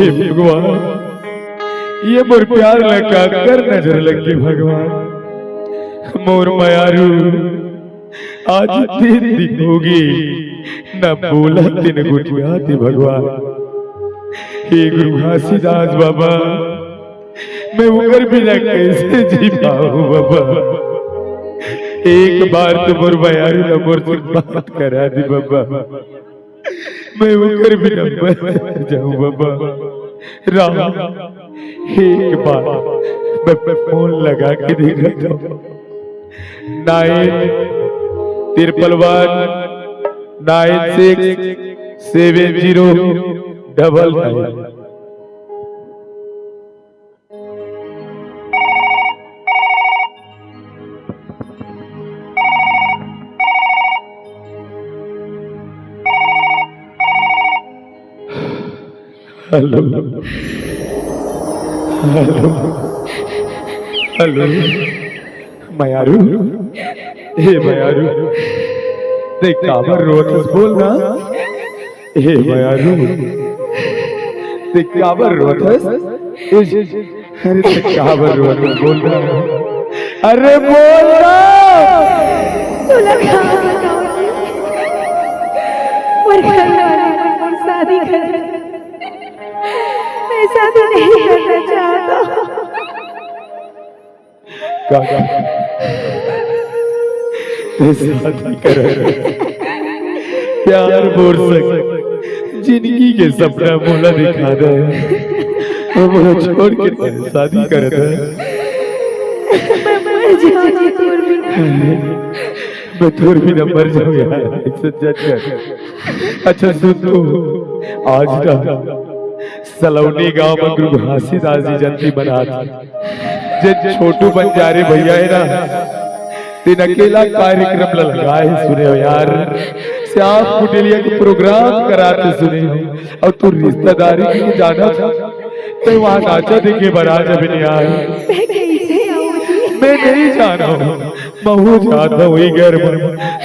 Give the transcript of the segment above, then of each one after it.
हे भगवान, ये मोर प्यार लगा कर नजर लगी भगवान। मोर मायारू आज 3 दिन होगी न बोला 3 गुटिया थी भगवान। हे गुरु घासीदास बाबा, मैं उगर बिना कैसे जी पाऊं बाबा। एक बार तो मोर मायारू न मोर से बात करा दी बाबा, मैं उगर बिना मर जाऊं बाबा। राम एक बार मैं फोन लगा के देखा था 991967099। हेलो हेलो हेलो मायारू, हे मायारू देख काबर रोतस बोलना। हे मायारू देख काबर रोतस, अरे देख काबर रोतस बोलना, अरे बोलना। तुला क्या बताऊं, और करने वाले को शादी कर, मैं शादी नहीं करना चाहता। काका शादी कर, प्यार बोल सक, जिंदगी के सपना मोला दिखा दे, मोला छोड़ के तेरे शादी कर दे। मैं मर जाऊंगी तोर बिना। मैं तोर बिना मर जाऊं यार, सच्चा। अच्छा सुन तू, आज ना सलौनी गांव में गुरु घासीदास जी जयंती बना थी। जे छोटू बंजारे भैया है ना, तीन अकेला कार्यक्रम लगाए सुने हो यार। श्याम कुटेलिया के प्रोग्राम कराते सुने हो, और तू रिश्तेदारी के जाना था तो वहां नाचा देखे बराज अभी नहीं आए। मैं नहीं जाना हूँ, मैं जाता हूँ घर में।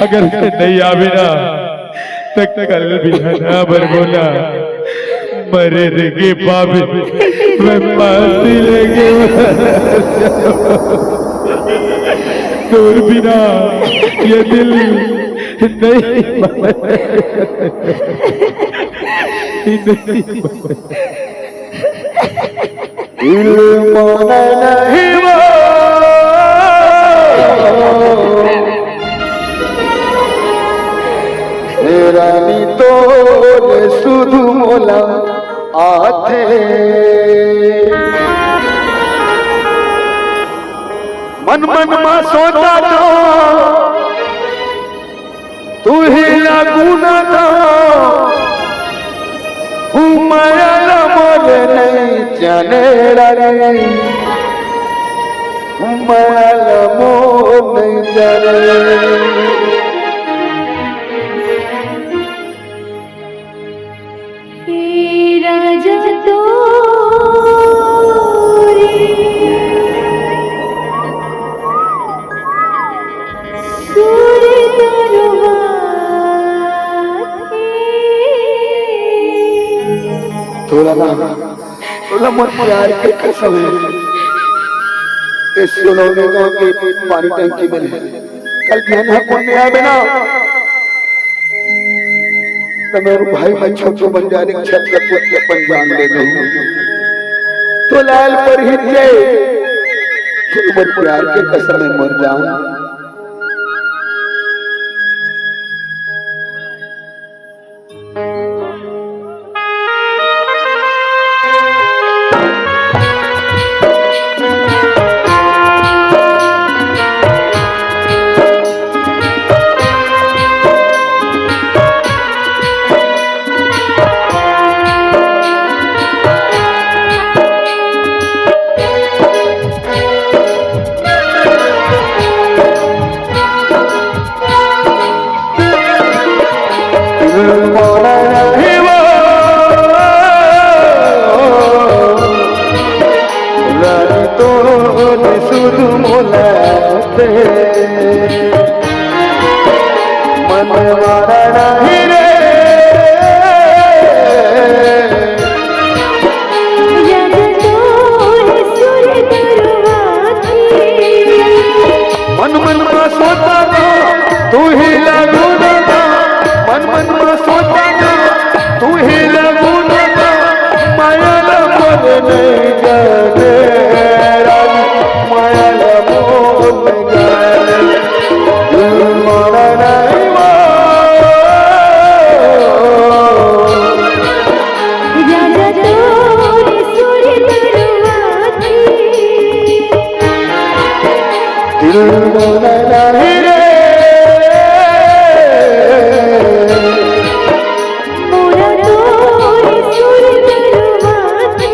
अगर नहीं आवे ना तो कल भी ना बरगोना मरे रेगे पावे, मैं पाती लेगे तोर बिना ये दिल रानी तो सुधु मोला आथे मन मन मा सोचा जो तू ही लागू न था, माया मोर नहीं जाने रे, माया मोर नहीं जाने। राजा तो थोड़ा मन प्यार के कसम है, इस सोलौने गांव के पानी टंकी में कल बिहान पुण्य आवे ना तो मेरे भाई मैं छोटू बंजारे छत अपन जान दे दूं तो लाल पर ही जय मन प्यार के कसम में मर जाऊं। ही लागू ना मन मन में सोचा ना तू ही लागू ना मायाला मन नहीं जाने रानी मायाला मन जाने दिल माना नहीं राजा तोरी सुर दरवाजे दिल माना नहीं रे मोरा तोरी सुर दरवाजे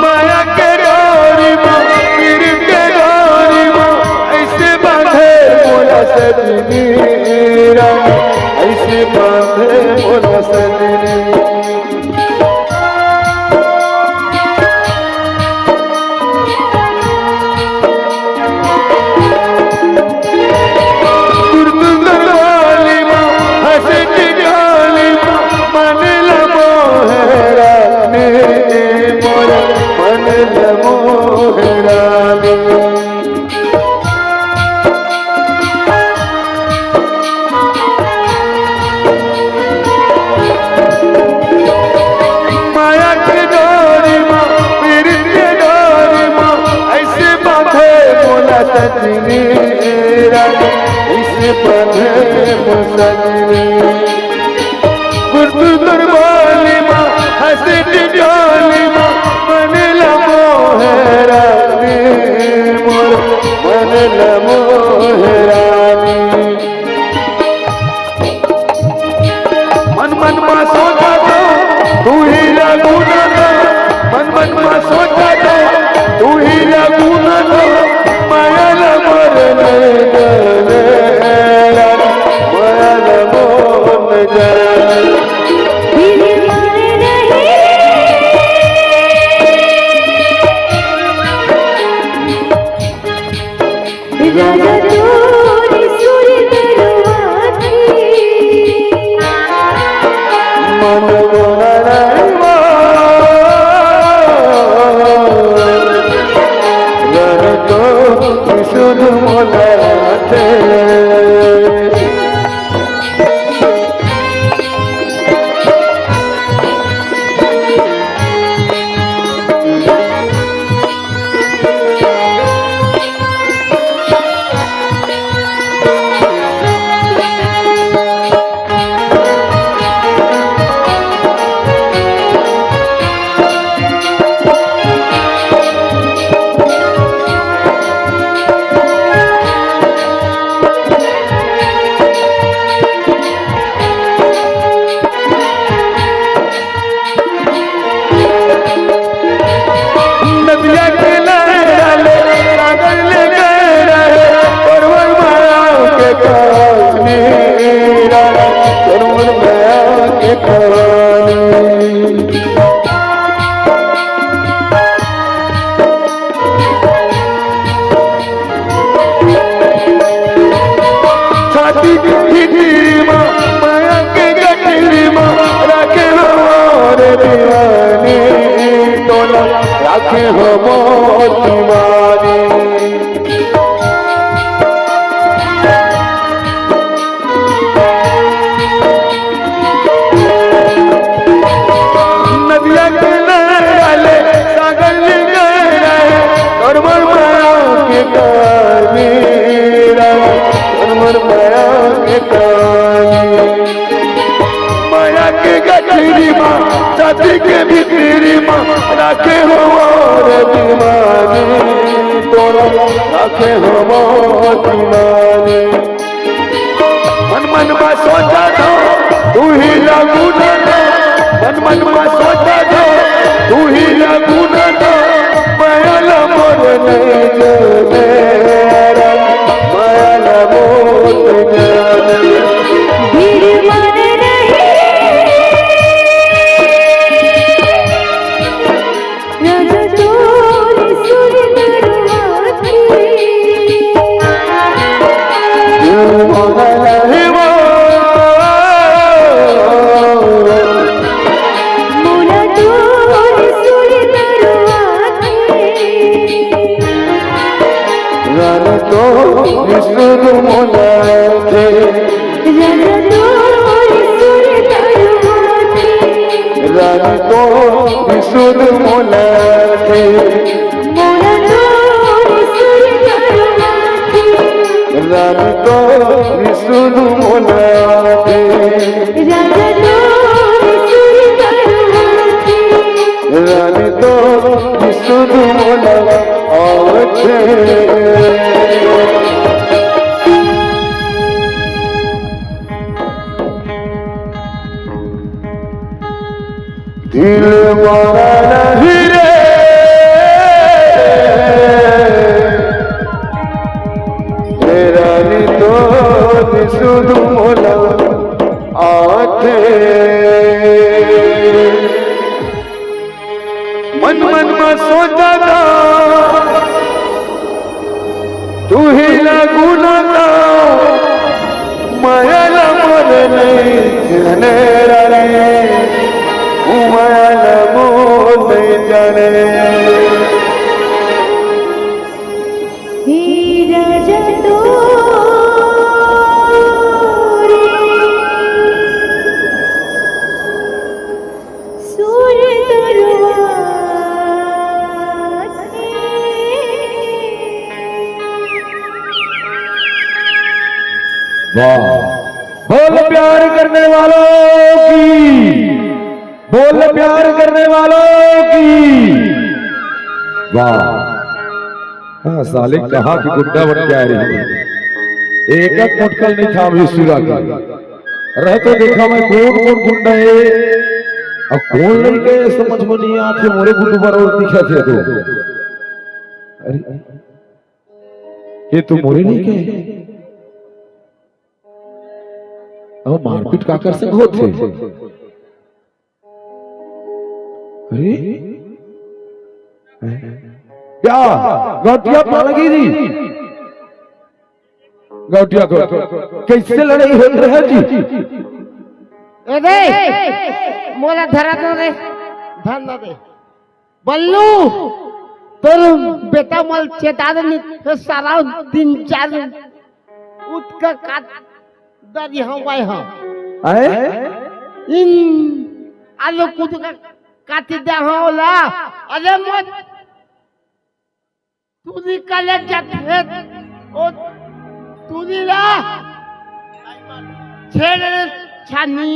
माया के डोरी माँ पीर के डोरी माँ ऐसे बांधे मोला सजनी रानी ऐसे बांधे मोला सजनी दुर्गुंदर वाली माँ हंसे की गाली माँ मन लमो है रानी मोरा मन लमो है रानी माया के डोरी माँ पीर के डोरी माँ ऐसे बांधे मोला सजनी रानी ऐसे बांधे मोला सजनी गुरगुदर वाली माँ हंसी टिटोली माँ मन लमो है रानी मोर मन लमो है रानी मन मन में सोचा तो तू ही लागू ना मन मन में सोचा तो तू ही लागू ना माया लमर नहीं जाने रानी माया लमो नहीं जाने दिल माने नहीं राजा तोरी सुर दरवाजे मन मोना नहीं रह तो सुन मोलाते नदिया के डाले सागर ले गए रहे परवर माया के कहानी परवर माया के कहानी छाती की खिचड़ी माँ माया के गठरी माँ रखे हमारे दीवानी टोला रखे हमारे दीवानी नदिया के डाले सागर ले गए रहे और माया के कहानी और माया के कहानी माया के गठरी माँ छाती के भीतरी माँ रखे हो और दीवानी तोरा रखे हो और दीवानी मन मन में सोचा था तू ही लागू ना मन मन में सोचा दो तू ही लगू न दो मायल मोर नहीं जाने मायल मोर जाने वीर मन नहीं राजा तोरी सुर दरवाती मोरा तोरी सुर दरवाती रानी तो विष्णु मोला थे राजा तोरी सुर दरवाती रानी तो विष्णु मोला थे मोरा तोरी सुर दरवाती रानी तो विष्णु मोला थे राजा तोरी सुर दरवाती रानी तो विष्णु मोला आवते दिल मारा नहीं रे तेरा नी तो विष्णु मोला आते मन मन में सोचा था तू ही लगू न था माया मोर नहीं जाने रे माया मोर नहीं जाने हे राजा तोरी सुर दरवाती वाह बोल प्यार करने वालों की बोल प्यार करने वालों की वाह हाँ साले कहा कि गुड्डा बन के आ रही है एक एक मुटकल नहीं था विश्वरा का रह तो देखा मैं कौन कौन गुंडा है अब कौन नहीं गए समझ में नहीं आते मोरे गुड्डू पर और दिखा थे तो अरे ये तो मोरे नहीं गए अब मारपीट का कर से होते अरे क्या गौटिया पालगी जी गौटिया को कैसे लड़ाई हो रही है जी अरे मोला धरा दो रे धन ना दे बल्लू तोर बेटा मल चेता दे सारा दिन चार उठ का काट दरी हम वाई हम आए इन आलू कूद का काटी दे हम ओला अरे मत तू निकले जाते ओ तू ला छेड़ छानी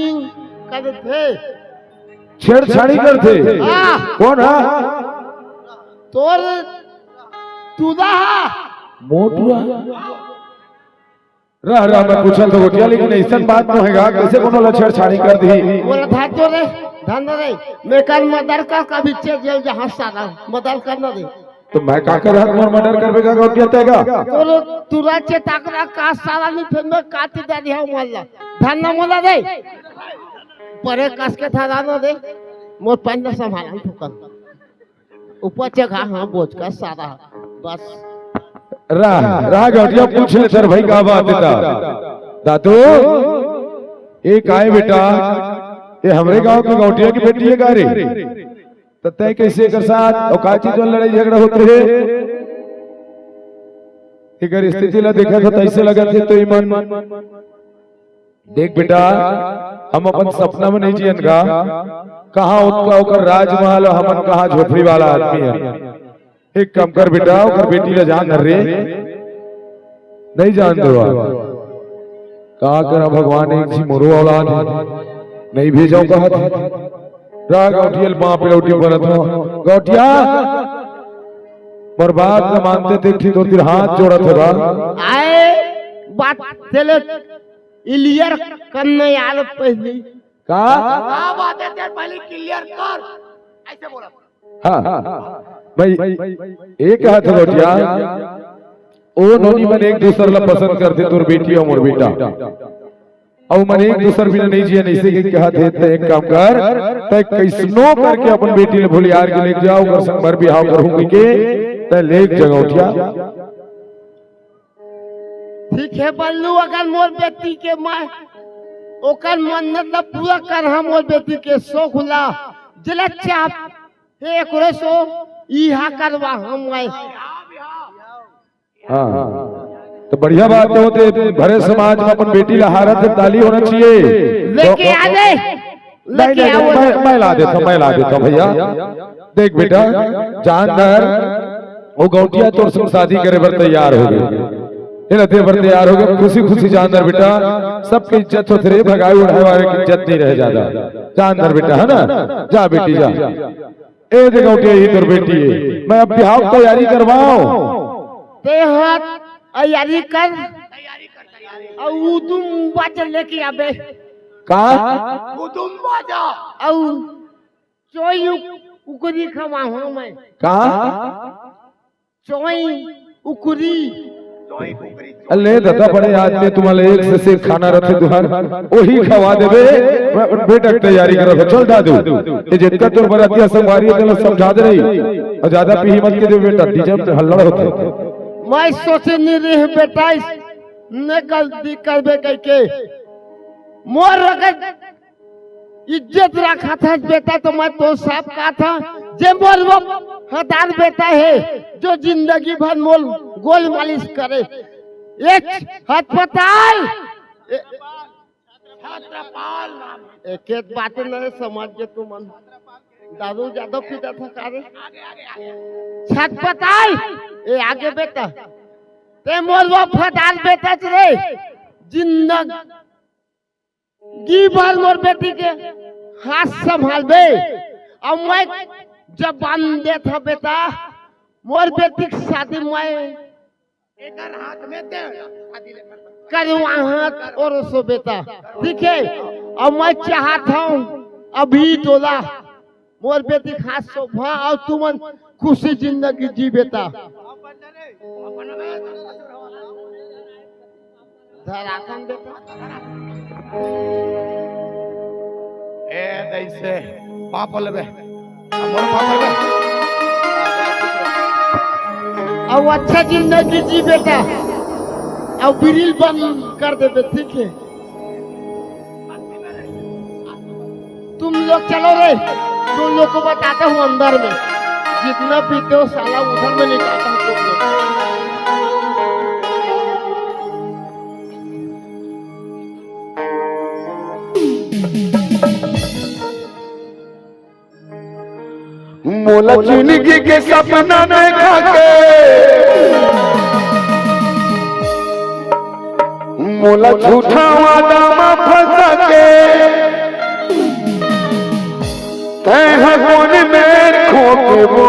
करते छेड़छाड़ी करते हाँ। कौन है तोर तुदा मोटुआ रह मैं पूछल तो गोटिया लेकिन ऐसा बात न होगा कैसे कोनो ला छेड़छाड़ी कर दी बोला था तो रे धन रे मैं कल मदर का कभी चेक जेल जहां सारा मदर करना दे तो मैं का कर मोर मर्डर करबेगा गोटिया तेगा तोर तुरा चे ताकरा का सारा नहीं फिर मैं काटी दे दिया मोला धन न मोला दे परे कस के था ना दे मोर पंज संभाला ठुकर ऊपर चे घा हां बोझ का सारा बस रहा गोटिया पूछ ले सर भाई का बात है दादू ये काय बेटा ये हमरे गांव की गोटिया की बेटी है गारे तय कैसे कर साथ और का चीज लड़ाई झगड़ा होते है अगर स्थिति ला देखा तो ऐसे लगा थे तो ईमान देख बेटा हम अपन सपना में नहीं जियन का कहाँ उनका होकर राजमहल और हमन कहाँ झोपड़ी वाला आदमी है एक कम कर बेटा और बेटी ला जान रे नहीं जान दो कहा कर भगवान एक जी मोरो औलाद है नहीं भेजाओ कहा था गौटियल माँ पे लौटी बनत हो गौटिया बर्बाद न मानते थे ठीक तो तेरे हाथ जोड़ा था आए बात चले इलियर करने यार पहले क्या बात है तेरे पहले क्लियर कर ऐसे बोला हाँ भाई एक हाथ रोटिया ओ नोनी मन एक दूसर ला पसंद करते तोर बेटी और मोर बेटा और मन एक दूसर बिना नहीं जिया नहीं से के हाथ है एक काम कर तय कैसनो करके अपन बेटी ले भोली यार के लेके जाओ कर संग भर बिहाव करूंगी के तय लेक जगह उठिया ठीक है बल्लू अगर मोर बेटी के मैं ओकर मन्नत ला पूरा कर हम मोर बेटी के शौक ला जिला चाप हे एकरे सो इहा करवा हम मैं हाँ तो बढ़िया बात है होते भरे समाज में अपन बेटी ला हारत ताली होना चाहिए लेके आ दे लेके आओ मैं ला देता भैया देख बेटा जानदार वो गौटिया तोर संग शादी करे बर तैयार हो गए इलते बर तैयार हो गए खुशी खुशी जानदार बेटा सबकी इज्जत होते रे भगाई उड़ाए वाले की इज्जत नहीं रह जाता जानदार बेटा है ना जा बेटी जा ए दे गौटिया ही तोर बेटी है मैं अब बिहाव तैयारी करवाऊं ते हाथ तैयारी कर और वो तुम बाजा लेके आबे का तुम बाजा और चोई उकरी खवा हूं मैं का चोई उकरी अल्ले दादा बड़े आदमी तुम्हारे एक से खाना रखे तुहार वही खवा देबे बेटा तैयारी कर चल दादू ये जितना तोर बरातिया संवारी है समझा दे रही और ज्यादा पी मत के दे बेटा डीजे में हल्ला होता मैं सोचे नहीं रही बेटा न गलती करबे कह के मोर अगर इज्जत रखा था बेटा तो मैं तो साफ कहा था जे मोर वो हदार बेटा है जो जिंदगी भर मोल गोल मालिश करे एक अस्पताल एक एक बातें नहीं समझ के तू मन दादू ज्यादा पीता था कारे छटपटाई ए आगे बेटा ते मोर वो फटाल बेटा रे जिंदगी भर मोर बेटी के हाथ संभाल बे और मैं जब बांध दे था बेटा मोर बेटी की शादी मैं एक हाथ में दे करवा हाथ और सो बेटा ठीक है और मैं चाहता हूँ अभी तोला मोर बेटी खास शोभा और तुमन खुशी जिंदगी जी बेटा धरातन बेटा ए दैसे पाप लेबे हमर पाप लेबे और अच्छा जिंदगी जी बेटा और बिरिल बंद कर देबे ठीक है तुम लोग चलो रे तुम लोग को बताता हूँ अंदर में जितना पीते हो साला उधर में निकालता हूँ तुम लोग मोला जिंदगी के सपना देखा के मोला झूठा वादा में फंसा के तह कौन में खो के वो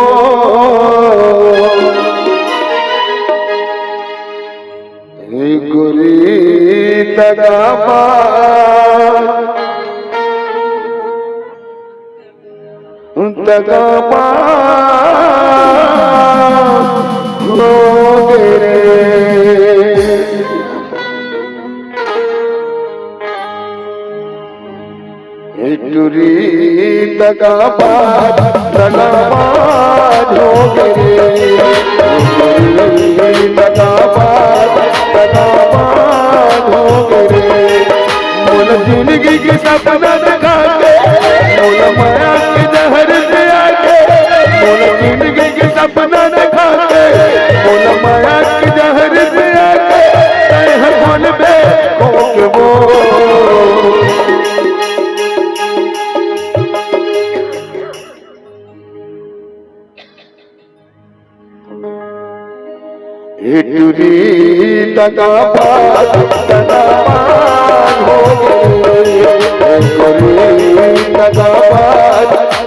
गुरी तगाबा तगाबा हो गे टुरी तगाबा तगाबा हो गे तगाबा तगाबा हो गे मोल जिंदगी के सपना दिखा के मोल माया के जहर से आके मोल जिंदगी के सपना दिखा के मोल माया के जहर से आके हर मन में खो के वो टुरी तगाबा तगाबा हो गे तगाबा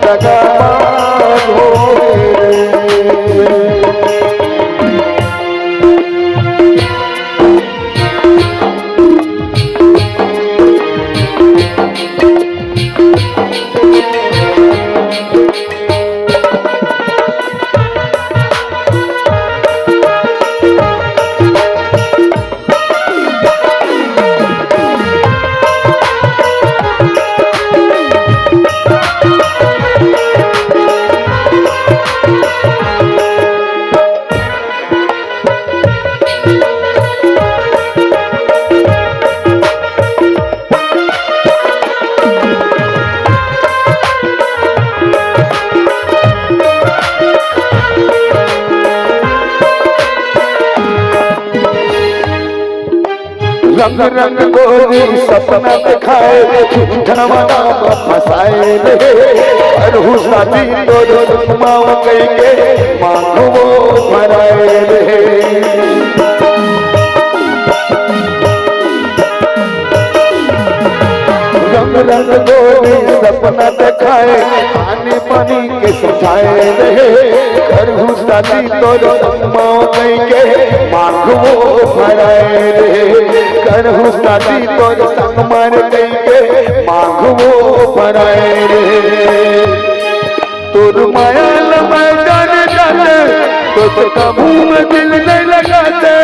तगाबा हो गे रंग रंग गोरी सपना दिखाए झूठा नाम फसाए रे करहु शादी तोर माँ कई के मांगो वो भराए रे रंग रंग गोरी सपना दिखाए पानी पानी के समझाए रहे करहु शादी तोर माँ कई के मांगो वो भराए रे करहु शादी तोर संग मार कई के मांगो वो भराए रे तोर माया मैं जाने जाते तो कबू में दिल नहीं लगाते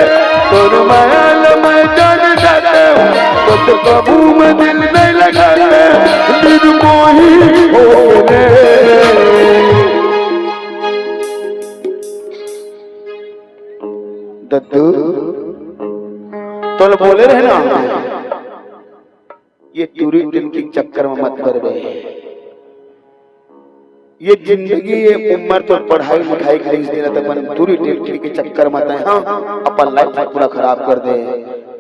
तोर माया मैं जाने जाते तो कबू में दिल नहीं लगाते दिल मोही हो रे दद्दू तो बोले रहे ना ये टूरी दिल के चक्कर में मत कर गए ये जिंदगी ये उम्र तो पढ़ाई लिखाई के लिए देना तक मन दूरी टिल के चक्कर में आते हैं हाँ अपन लाइफ पूरा खराब कर दे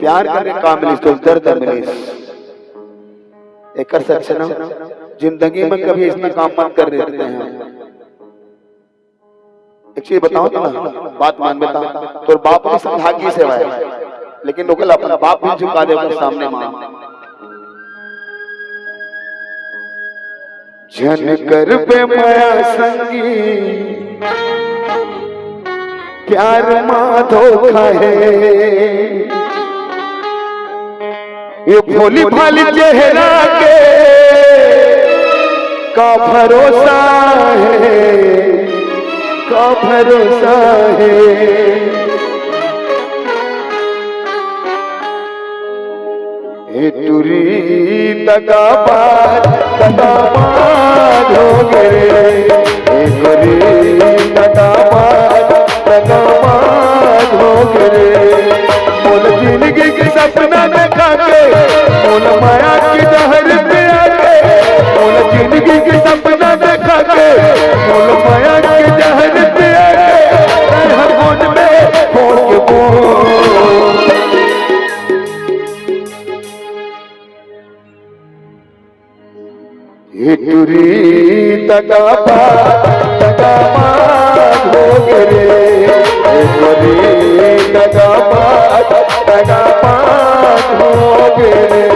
प्यार करने का मिले तो दर्द मिले एक कर सच ना जिंदगी में कभी इतना काम मत कर देते हैं एक चीज बताओ तो ना बात मान बेटा तो बाप की सौभाग्य सेवा है लेकिन लोग अपना बाप भी झुका दे अपने सामने मां जन कर पे माया संगी प्यार माँ धोखा है ये भोली भाली चेहरा के का भरोसा है टूरी दगाबाज हो गए टूरी दगाबाज हो गए मोल जिंदगी के सपना देखा के मोल माया की जहर पे आके मोल जिंदगी के सपना देखा के मोल माया की जहर पे आके हर गोद में फोड़ के टूरी दगाबाज हो गए टूरी दगाबाज हो गए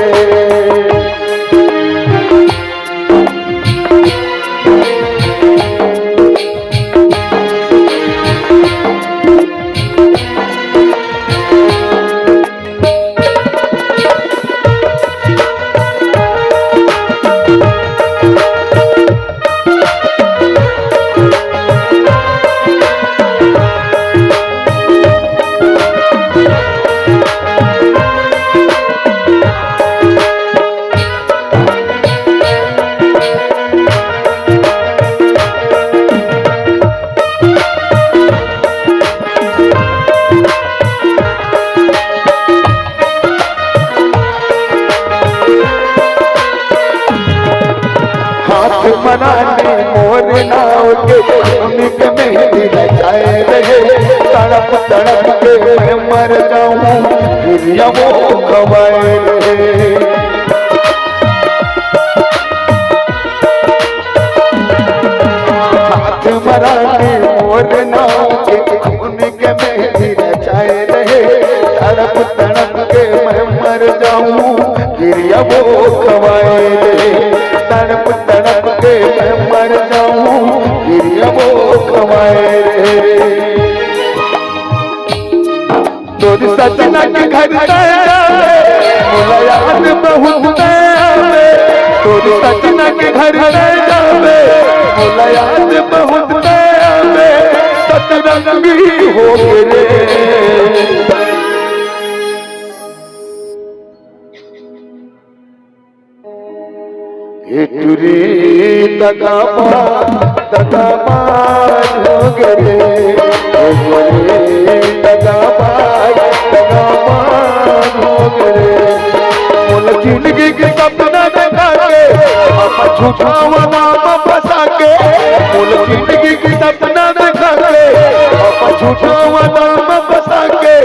मनाने मोर नाव के उन्हीं के मेहंदी लगाए रहे तड़प तड़प के मैं मर जाऊं गिरिया वो खवाए रहे हाथ मराने मोर नाव के उन्हीं के मेहंदी लगाए रहे तड़प तड़प के मैं मर जाऊं गिरिया वो खवाए रहे तड़प तड़प के मैं मर जाऊं गिरिया वो खवाए रे तोरी सजना के घर जावे मोला याद बहुत आवे तोरी सजना के घर जावे मोला याद बहुत आवे सतरंगी हो रे टूरी दगाबाज हो गए दगाबाज हो गए मोल जिंदगी के सपना देखा के आप झूठा नाम फंसा के मोल जिंदगी के सपना देखा के आप झूठा नाम फंसा के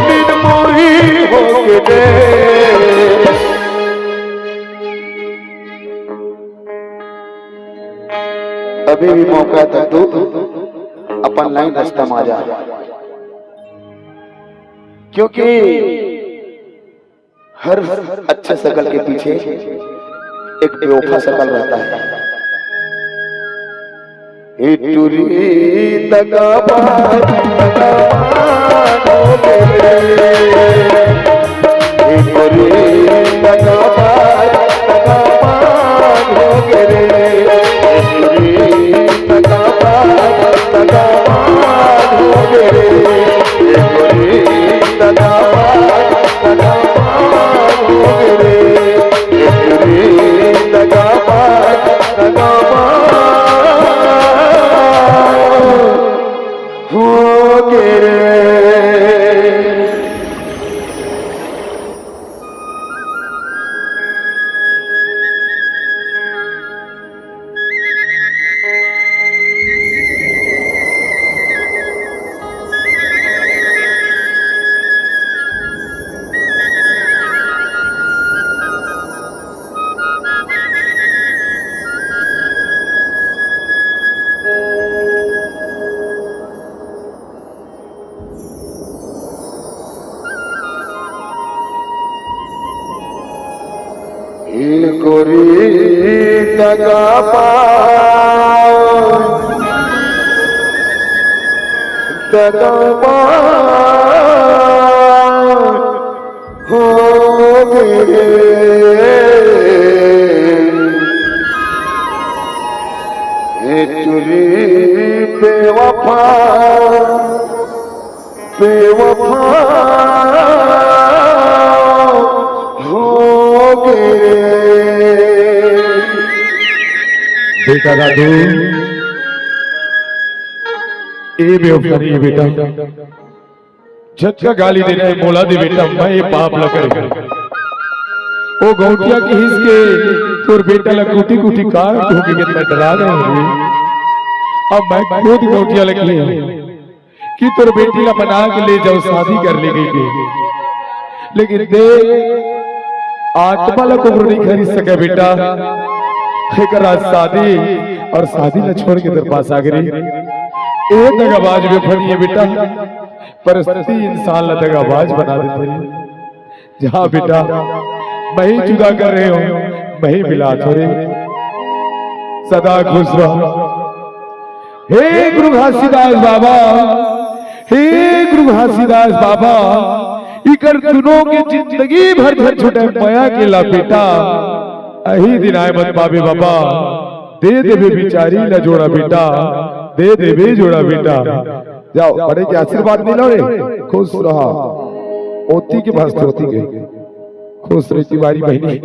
निर्मोही हो गए अभी भी मौका है तू अपन लाइन रास्ता में आ जा, क्योंकि हर अच्छे शकल के पीछे एक बेवफा शकल रहता है। टूरी दगाबाज हो गए, टूरी दगाबाज हो गए, टूरी दगाबाज हो गए, टूरी दगाबाज हो गए, टूरी दगाबाज हो गए। गोरी दगाबाज हो गए, टूरी बेवफा बेवफा हो गए। बेटा दादू ए बेवफा नहीं बेटा, झटका गाली दे रहा है, बोला दे बेटा मैं ये पाप न करे। ओ गौटिया की हिस के तोर बेटा ला कुटी कुटी काट हो के कितना डरा रहे हैं। अब मैं खुद गौटिया लगी है कि तोर बेटी ला बना के ले जाओ, शादी कर ले गई, लेकिन देख आत्मा ला को नहीं खरीद सके बेटा। एक रात शादी और शादी न छोड़ के तेरे पास आ गई। एक दगाबाज में फनी है बेटा, परिस्थिति इंसान ला दगाबाज बना देती है। जहाँ बेटा मैं ही जुदा कर रहे हो, मैं ही मिला थोड़े, सदा खुश रहो। हे गुरु घासीदास बाबा, हे गुरु घासीदास बाबा, इकर दोनों के जिंदगी भर भर छुटे माया के ला बेटा, अही दिन आए मत पावे बाबा, दे देवे बिचारी न जोड़ा बेटा, दे देवे जोड़ा बेटा। जाओ बड़े के आशीर्वाद नहीं लो रे, खुश रहा। ओती के भास्ते होती गई, खुश रही तुम्हारी बहनी।